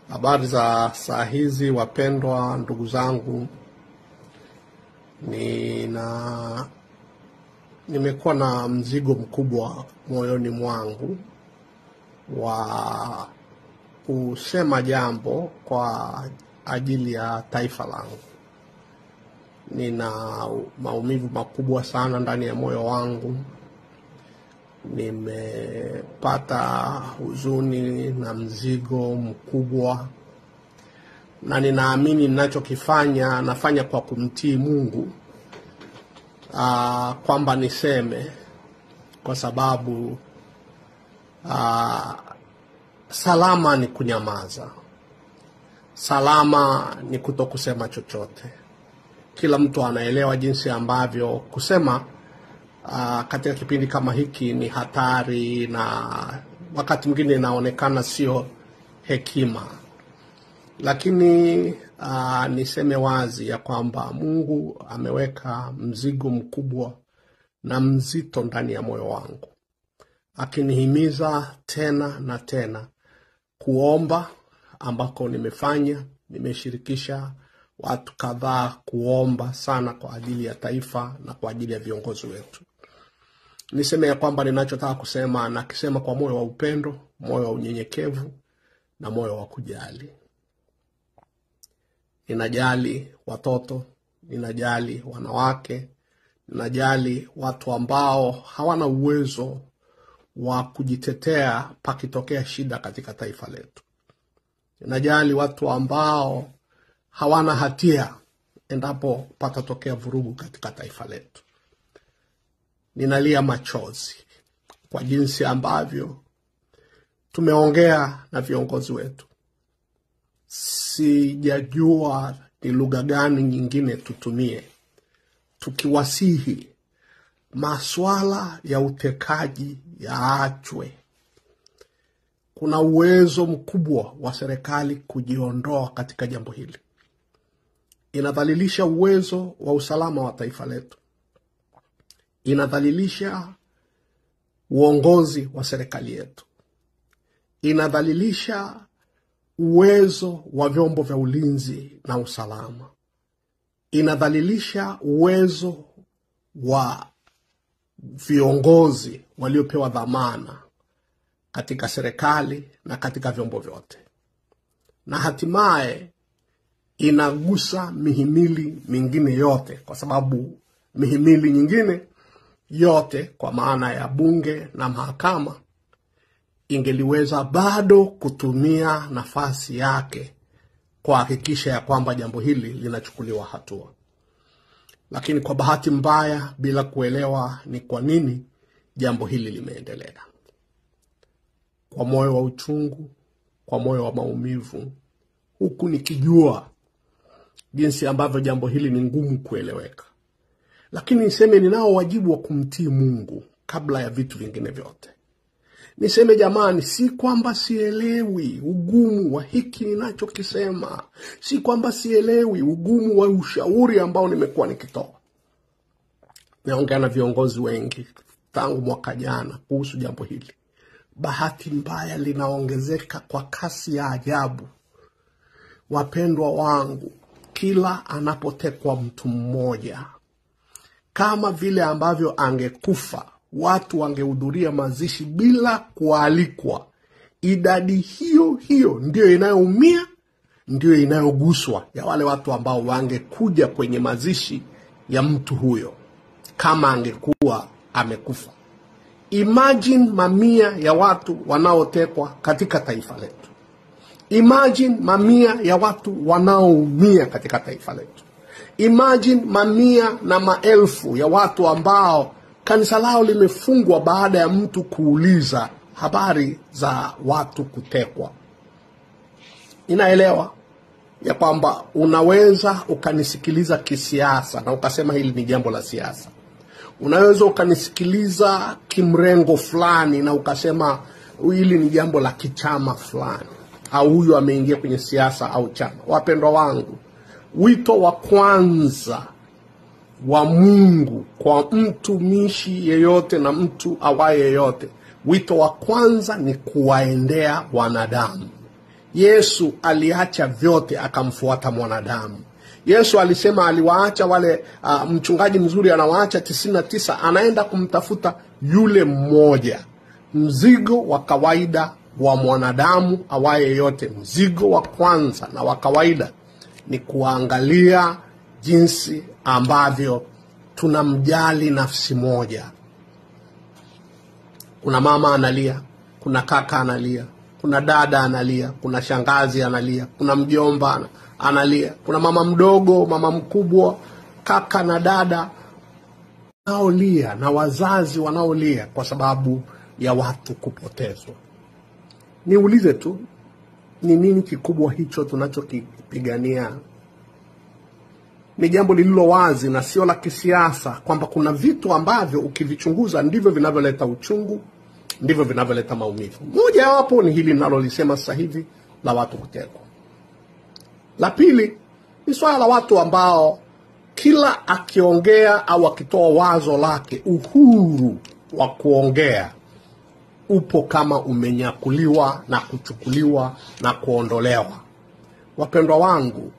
Habari za saa hizi wapendwa ndugu zangu. Nimekuwa na mzigo mkubwa moyoni mwangu wa kusema jambo kwa ajili ya taifa langu. Nina maumivu makubwa sana ndani ya moyo wangu. Nimepata huzuni na mzigo mkubwa, na ninaamini ninachokifanya nafanya kwa kumtii Mungu, kwamba niseme, kwa sababu salama ni kunyamaza, salama ni kutokusema chochote. Kila mtu anaelewa jinsi ambavyo kusema katika kipindi kama hiki ni hatari, na wakati mwingine inaonekana sio hekima. Lakini niseme wazi ya kwamba Mungu ameweka mzigo mkubwa na mzito ndani ya moyo wangu, akinihimiza tena na tena kuomba, ambako nimeshirikisha watu kadhaa kuomba sana kwa ajili ya taifa na kwa ajili ya viongozi wetu. Niseme ya kwamba ninachotaka kusema na kisema kwa moyo wa upendo, moyo wa unyenyekevu na moyo wa kujali. Ninajali watoto, ninajali wanawake, ninajali watu ambao hawana uwezo wa kujitetea pakitokea shida katika taifa letu. Ninajali watu ambao hawana hatia endapo patatokea vurugu katika taifa letu. Ninalia machozi kwa jinsi ambavyo tumeongea na viongozi wetu. Sijajua ni lugha gani nyingine tutumie, tukiwasihi masuala ya utekaji yaachwe. Kuna uwezo mkubwa wa serikali kujiondoa katika jambo hili. Inadhalilisha uwezo wa usalama wa taifa letu. Inadhalilisha uongozi wa serikali yetu. Inadhalilisha uwezo wa vyombo vya ulinzi na usalama. Inadhalilisha uwezo wa viongozi waliopewa dhamana katika serikali na katika vyombo vyote. Na hatimaye inagusa mihimili mingine yote, kwa sababu mihimili nyingine yote kwa maana ya bunge na mahakama ingeliweza bado kutumia nafasi yake kuhakikisha ya kwamba jambo hili linachukuliwa hatua. Lakini kwa bahati mbaya, bila kuelewa ni kwa nini jambo hili limeendelea. Kwa moyo wa uchungu, kwa moyo wa maumivu, huku nikijua jinsi ambavyo jambo hili ni ngumu kueleweka. Lakini niseme ninao wajibu wa kumtii Mungu kabla ya vitu vingine vyote. Niseme jamani, si kwamba sielewi ugumu wa hiki ninachokisema. Si kwamba sielewi ugumu wa ushauri ambao nimekuwa nikitoa. Naongea na viongozi wengi tangu mwaka jana kuhusu jambo hili. Bahati mbaya linaongezeka kwa kasi ya ajabu. Wapendwa wangu, kila anapotekwa mtu mmoja, kama vile ambavyo angekufa watu wangehudhuria mazishi bila kualikwa, idadi hiyo hiyo ndio inayoumia, ndio inayoguswa ya wale watu ambao wangekuja kwenye mazishi ya mtu huyo kama angekuwa amekufa. Imagine mamia ya watu wanaotekwa katika taifa letu. Imagine mamia ya watu wanaoumia katika taifa letu. Imagine mamia na maelfu ya watu ambao kanisa lao limefungwa baada ya mtu kuuliza habari za watu kutekwa. Inaelewa ya kwamba unaweza ukanisikiliza kisiasa na ukasema hili ni jambo la siasa. Unaweza ukanisikiliza kimrengo fulani na ukasema hili ni jambo la kichama fulani, au huyu ameingia kwenye siasa au chama. Wapendwa wangu, wito wa kwanza wa Mungu kwa mtumishi yeyote na mtu awaye yeyote Wito wa kwanza ni kuwaendea wanadamu. Yesu aliacha vyote akamfuata mwanadamu. Yesu alisema aliwaacha wale mchungaji mzuri anawaacha 99, anaenda kumtafuta yule mmoja. Mzigo wa kawaida wa mwanadamu awaye yote, mzigo wa kwanza na wa kawaida ni kuangalia jinsi ambavyo tunamjali nafsi moja. Kuna mama analia, kuna kaka analia, kuna dada analia, kuna shangazi analia, kuna mjomba analia, kuna mama mdogo, mama mkubwa, kaka na dada wanaolia, na wazazi wanaolia kwa sababu ya watu kupotezwa. Niulize tu, ni nini kikubwa hicho tunachokipigania? Ni jambo lililo wazi na sio la kisiasa, kwamba kuna vitu ambavyo ukivichunguza ndivyo vinavyoleta uchungu, ndivyo vinavyoleta maumivu. Moja wapo ni hili ninalolisema sasa hivi la watu kutekwa. La pili ni swala la watu ambao kila akiongea au akitoa wazo lake, uhuru wa kuongea upo kama umenyakuliwa na kuchukuliwa na kuondolewa. Wapendwa wangu,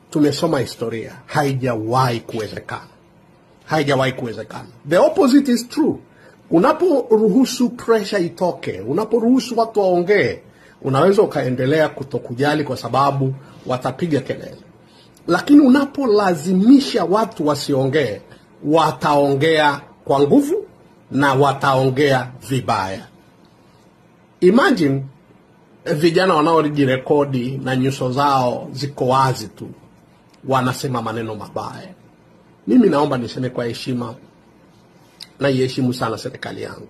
tumesoma historia, haijawahi kuwezekana. Haijawahi kuwezekana. The opposite is true. Unaporuhusu pressure itoke, unaporuhusu watu waongee, unaweza ukaendelea kutokujali kwa sababu watapiga kelele. Lakini unapolazimisha watu wasiongee, wataongea kwa nguvu na wataongea vibaya. Imagine vijana wanaojirekodi na nyuso zao ziko wazi tu, wanasema maneno mabaya. Mimi naomba niseme kwa heshima, na iheshimu sana serikali yangu,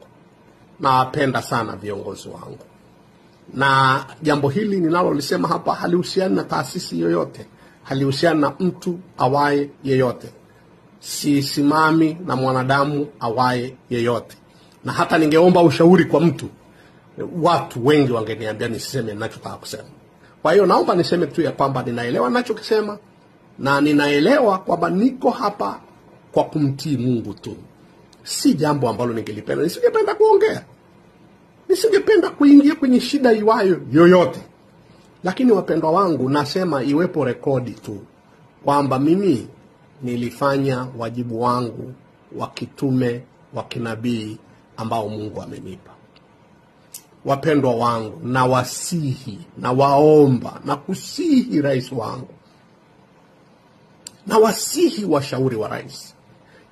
nawapenda sana viongozi wangu, na jambo hili ninalolisema hapa halihusiani na taasisi yoyote, halihusiani na mtu awaye yeyote. Sisimami na mwanadamu awaye yeyote, na hata ningeomba ushauri kwa mtu, watu wengi wangeniambia nisiseme ninachotaka kusema. Kwa hiyo naomba niseme tu ya kwamba ninaelewa ninachokisema, na ninaelewa kwamba niko hapa kwa kumtii Mungu tu. Si jambo ambalo ningelipenda, nisingependa kuongea, nisingependa kuingia kwenye shida iwayo yoyote. Lakini wapendwa wangu, nasema iwepo rekodi tu kwamba mimi nilifanya wajibu wangu wa kitume wa kinabii ambao Mungu amenipa. Wapendwa wangu, na wasihi, na waomba, na kusihi rais wangu, na wasihi washauri wa rais,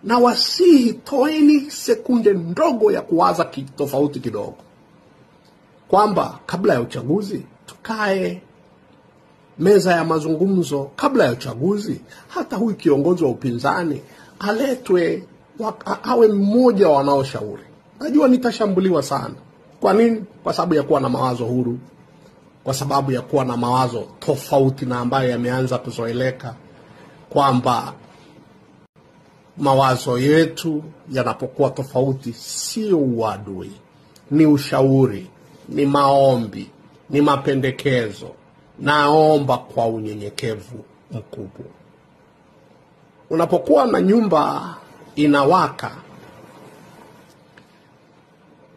na wasihi toeni sekunde ndogo ya kuwaza tofauti kidogo, kwamba kabla ya uchaguzi tukae meza ya mazungumzo. Kabla ya uchaguzi hata huyu kiongozi wa upinzani aletwe, awe mmoja wanaoshauri. Najua nitashambuliwa sana. Kwa nini? Kwa sababu ya kuwa na mawazo huru, kwa sababu ya kuwa na mawazo tofauti na ambayo yameanza kuzoeleka, kwamba mawazo yetu yanapokuwa tofauti sio uadui, ni ushauri, ni maombi, ni mapendekezo. Naomba kwa unyenyekevu mkubwa. Unapokuwa na nyumba inawaka,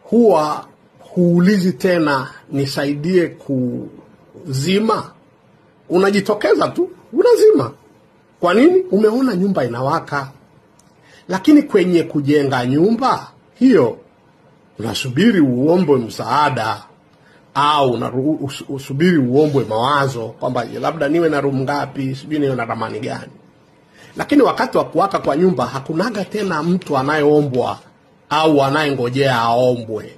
huwa huulizi tena nisaidie kuzima. Unajitokeza tu, unazima. Kwa nini? Umeona nyumba inawaka. Lakini kwenye kujenga nyumba hiyo, unasubiri uombe msaada, au usubiri uombwe mawazo kwamba labda niwe na room ngapi, sijui niwe na ramani gani. Lakini wakati wa kuwaka kwa nyumba hakunaga tena mtu anayeombwa au anayengojea aombwe.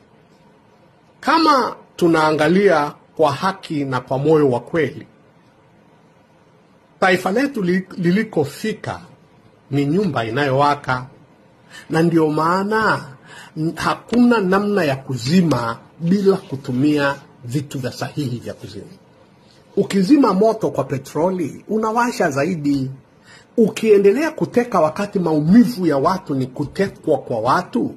Kama tunaangalia kwa haki na kwa moyo wa kweli, taifa letu lilikofika ni nyumba inayowaka, na ndio maana hakuna namna ya kuzima bila kutumia vitu vya sahihi vya kuzima. Ukizima moto kwa petroli unawasha zaidi. Ukiendelea kuteka wakati maumivu ya watu ni kutekwa kwa watu,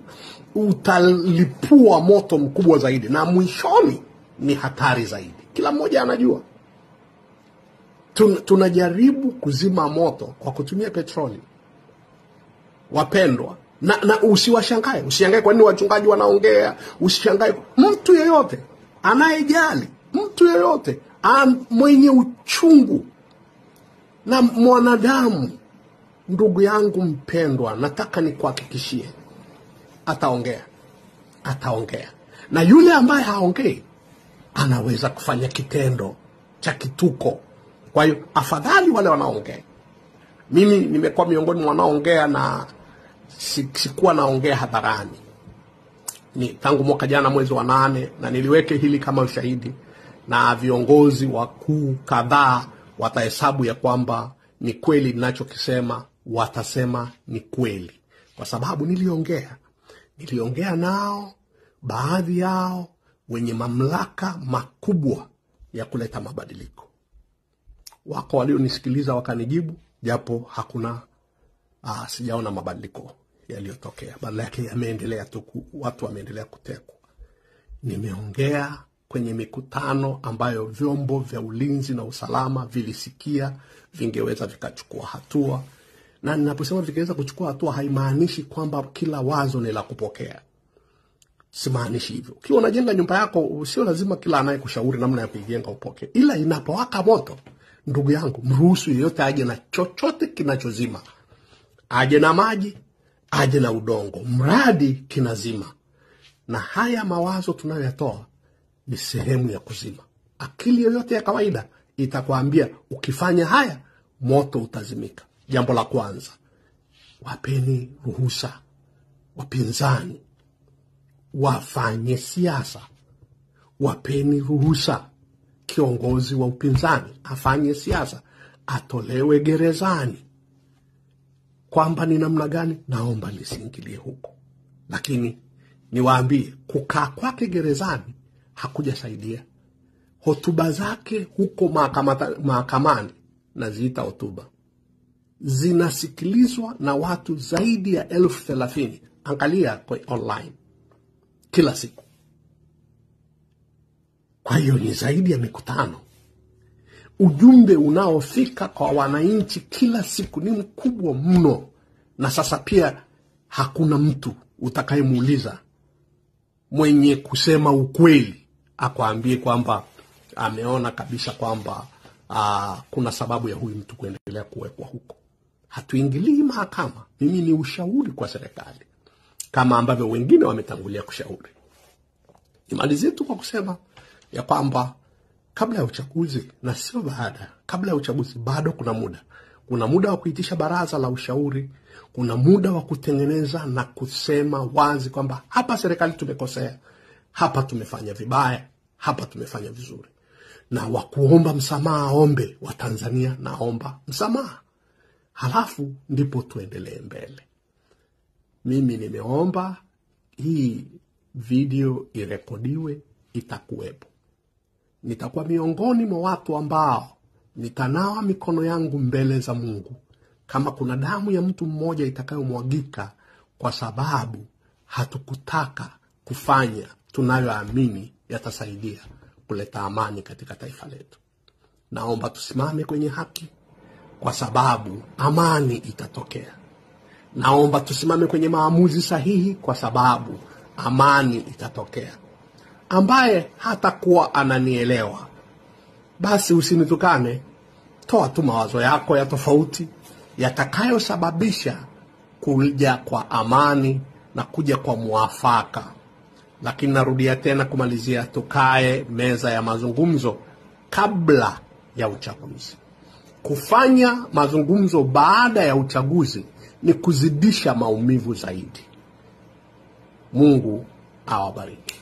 utalipua moto mkubwa zaidi, na mwishoni ni hatari zaidi. Kila mmoja anajua. Tunajaribu kuzima moto kwa kutumia petroli. Wapendwa, Na usiwashangae. Usishangae kwa nini wachungaji wanaongea. Usishangae mtu yeyote anayejali, mtu yeyote mwenye uchungu na mwanadamu. Ndugu yangu mpendwa, nataka nikuhakikishie ataongea. Ataongea. Na yule ambaye haongei anaweza kufanya kitendo cha kituko. Kwa hiyo afadhali wale wanaongea. Mimi nimekuwa miongoni mwa wanaoongea na sikuwa naongea hadharani. Ni tangu mwaka jana mwezi wa 8, na niliweke hili kama ushahidi, na viongozi wakuu kadhaa watahesabu ya kwamba ni kweli ninachokisema, watasema ni kweli. Kwa sababu niliongea nao, baadhi yao wenye mamlaka makubwa ya kuleta mabadiliko. Wako walionisikiliza wakanijibu, japo hakuna sijaona mabadiliko yaliyotokea. Badala yake yameendelea tu, watu wameendelea kutekwa. Nimeongea kwenye mikutano ambayo vyombo vya ulinzi na usalama vilisikia vingeweza vikachukua hatua. Na ninaposema vingeweza kuchukua hatua, haimaanishi kwamba kila wazo ni la kupokea. Simaanishi hivyo. Ukiwa unajenga nyumba yako, sio lazima kila anayekushauri namna ya kuijenga upoke. Ila inapowaka moto, ndugu yangu, mruhusu yeyote aje na chochote kinachozima. Aje na maji, aje na udongo, mradi kinazima. Na haya mawazo tunayoyatoa ni sehemu ya kuzima. Akili yoyote ya kawaida itakwambia ukifanya haya moto utazimika. Jambo la kwanza, wapeni ruhusa wapinzani wafanye siasa. Wapeni ruhusa kiongozi wa upinzani afanye siasa, atolewe gerezani. Kwamba ni namna gani, naomba lisiingilie huko. Lakini niwaambie, kukaa kwake gerezani hakujasaidia. Hotuba zake huko mahakamani, naziita hotuba, zinasikilizwa na watu zaidi ya 30,000. Angalia kwa online kila siku. Kwa hiyo ni zaidi ya mikutano. Ujumbe unaofika kwa wananchi kila siku ni mkubwa mno. Na sasa pia hakuna mtu utakayemuuliza mwenye kusema ukweli akwambie kwamba ameona kabisa kwamba kuna sababu ya huyu mtu kuendelea kuwekwa huko. Hatuingilii mahakama. Mimi ni ushauri kwa serikali, kama ambavyo wengine wametangulia kushauri. Nimalizie tu kwa kusema ya kwamba kabla ya uchaguzi, na sio baada, kabla ya uchaguzi bado kuna muda. Kuna muda wa kuitisha baraza la ushauri, kuna muda wa kutengeneza na kusema wazi kwamba hapa serikali tumekosea, hapa tumefanya vibaya, hapa tumefanya vizuri. Na wa kuomba msamaha ombe, wa Tanzania naomba msamaha. Halafu ndipo tuendelee mbele. Mimi nimeomba hii video irekodiwe, itakuwepo. Nitakuwa miongoni mwa watu ambao nitanawa mikono yangu mbele za Mungu kama kuna damu ya mtu mmoja itakayomwagika, kwa sababu hatukutaka kufanya tunayoamini yatasaidia kuleta amani katika taifa letu. Naomba tusimame kwenye haki, kwa sababu amani itatokea. Naomba tusimame kwenye maamuzi sahihi, kwa sababu amani itatokea. Ambaye hatakuwa ananielewa, basi usinitukane. Toa tu mawazo yako ya tofauti yatakayosababisha kuja kwa amani na kuja kwa muafaka. Lakini narudia tena kumalizia, tukae meza ya mazungumzo kabla ya uchaguzi. Kufanya mazungumzo baada ya uchaguzi ni kuzidisha maumivu zaidi. Mungu awabariki.